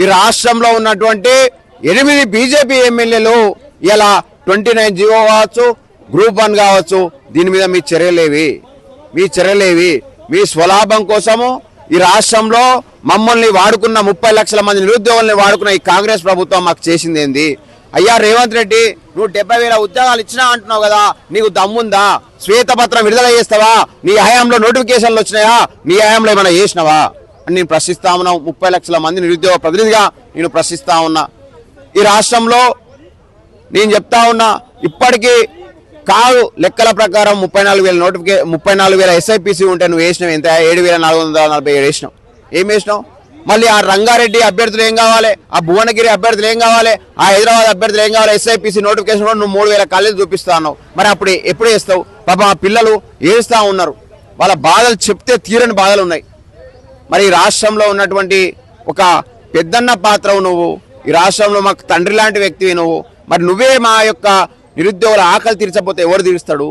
ఈ రాష్ట్రంలో ఉన్నటువంటి 8 బీజేపీ ఎమ్మెల్యేలు ఇలా 29 జీవో కావచ్చు, గ్రూప్ 1 కావచ్చు, దీని మీద మీ చర్యలేవి మీ స్వలాభం కోసము ఈ రాష్ట్రంలో మమ్మల్ని వాడుకున్న 30 లక్షల మంది నిరుద్యోగుల్ని వాడుకున్న ఈ కాంగ్రెస్ ప్రభుత్వం మాకు చేసింది ఏంది? అయ్యా రేవంత్ రెడ్డి, నువ్వు 70,000 ఉద్యోగాలు ఇచ్చినా అంటున్నావు కదా, నీకు దమ్ముందా? శ్వేతపత్రం విడుదల చేస్తావా? నీ హయాంలో నోటిఫికేషన్లు వచ్చినాయా? నీ హయాంలో ఏమైనా చేసినావా అని నేను ప్రశ్నిస్తా ఉన్నావు. 30 లక్షల మంది నిరుద్యోగ ప్రతినిధిగా నేను ప్రశ్నిస్తా ఉన్నా. ఈ రాష్ట్రంలో నేను చెప్తా ఉన్నా, ఇప్పటికీ కాదు లెక్కల ప్రకారం 34,000 ఎస్ఐపిసి ఉంటే నువ్వు వేసినావు ఎంత? 7,447 వేసినావు. ఏం వేసినావు? మళ్ళీ ఆ రంగారెడ్డి అభ్యర్థులు ఏం కావాలి? ఆ భువనగిరి అభ్యర్థులు ఏం కావాలి? ఆ హైదరాబాద్ అభ్యర్థులు ఏం కావాలి? ఎస్ఐపిసి నోటిఫికేషన్ కూడా నువ్వు 3,000 కాలేజీలు చూపిస్తా ఉన్నావు. మరి అప్పుడు ఎప్పుడు వేస్తావు? పాపం ఆ పిల్లలు ఏడుస్తూ ఉన్నారు, వాళ్ళ బాధలు చెప్తే తీరని బాధలు ఉన్నాయి. మరి ఈ రాష్ట్రంలో ఉన్నటువంటి ఒక పెద్దన్న పాత్రవు నువ్వు, ఈ రాష్ట్రంలో మాకు తండ్రి లాంటి వ్యక్తివి నువ్వు. మరి నువ్వే మా యొక్క నిరుద్యోగుల ఆకలి తీర్చకపోతే ఎవరు తీరుస్తాడు?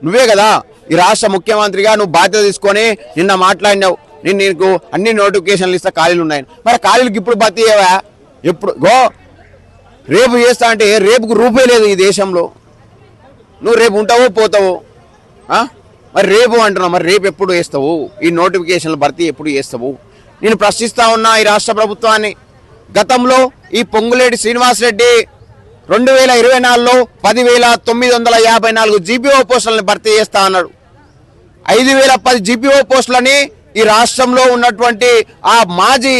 నువ్వే కదా. ఈ రాష్ట్ర ముఖ్యమంత్రిగా నువ్వు బాధ్యత తీసుకొని నిన్న మాట్లాడినావు, నేను నీకు అన్ని నోటిఫికేషన్లు ఇస్తా, ఖాళీలు ఉన్నాయని. మరి ఖాళీలకు ఇప్పుడు బతికేవా? ఎప్పుడు రేపు చేస్తా అంటే రేపుకు రూపే లేదు ఈ దేశంలో. నువ్వు రేపు ఉంటావో పోతావో, మరి రేపు అంటున్నావు. మరి రేపు ఎప్పుడు వేస్తావు? ఈ నోటిఫికేషన్లు భర్తీ ఎప్పుడు చేస్తావు? నేను ప్రశ్నిస్తా ఉన్నా ఈ రాష్ట్ర ప్రభుత్వాన్ని. గతంలో ఈ పొంగులేటి శ్రీనివాసరెడ్డి 2024లో 10,954 జీపీఓ పోస్టులను భర్తీ చేస్తా అన్నాడు. 5,010 జీపీఓ పోస్టులని ఈ రాష్ట్రంలో ఉన్నటువంటి ఆ మాజీ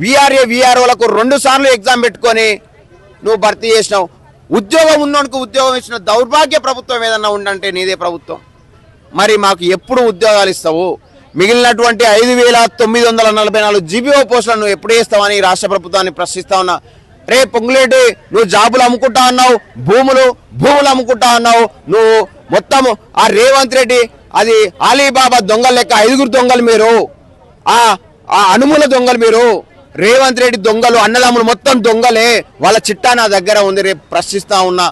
విఆర్ఏ విఆర్ఓలకు 2 సార్లు ఎగ్జామ్ పెట్టుకొని నువ్వు భర్తీ చేసినావు. ఉద్యోగం ఉన్నోనికి ఉద్యోగం ఇచ్చిన దౌర్భాగ్య ప్రభుత్వం ఏదన్నా ఉందంటే నీదే ప్రభుత్వం. మరి మాకు ఎప్పుడు ఉద్యోగాలు ఇస్తావు? మిగిలినటువంటి 5,944 జీపీఓ పోస్టులను నువ్వు ఎప్పుడు వేస్తావని ఈ రాష్ట్ర ప్రభుత్వాన్ని ప్రశ్నిస్తా ఉన్నా. రే పొంగులేటి, నువ్వు జాబులు అమ్ముకుంటా అన్నావు, భూములు అమ్ముకుంటా అన్నావు. నువ్వు మొత్తం ఆ రేవంత్ రెడ్డి అది అలీబాబా దొంగల లెక్క 5 దొంగలు మీరు, ఆ అనుముల దొంగలు మీరు. రేవంత్ రెడ్డి దొంగలు, అన్నదమ్ములు మొత్తం దొంగలే. వాళ్ళ చిట్టా నా దగ్గర ఉంది. రేపు ప్రశ్నిస్తా ఉన్నా,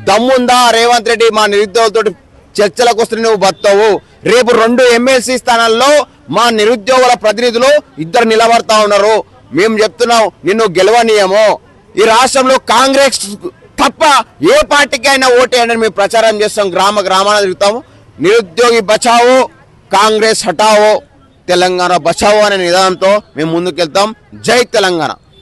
దమ్ముందా రేవంత్ రెడ్డి మా నిరుద్యోగులతో చర్చలకు వస్తే నువ్వు బతావు? రేపు 2 ఎమ్మెల్సీ స్థానాల్లో మా నిరుద్యోగుల ప్రతినిధులు 2 నిలబడతా ఉన్నారు. మేము చెప్తున్నాం, నిన్ను గెలవనీయమో. ఈ రాష్ట్రంలో కాంగ్రెస్ తప్ప ఏ పార్టీకైనా ఓటేయని మేము ప్రచారం చేస్తాం, గ్రామాన తిరుగుతాము. నిరుద్యోగి బచావో, కాంగ్రెస్ హటావో, తెలంగాణ బచావో అనే నిదానంతో మేము ముందుకెళ్తాం. జై తెలంగాణ.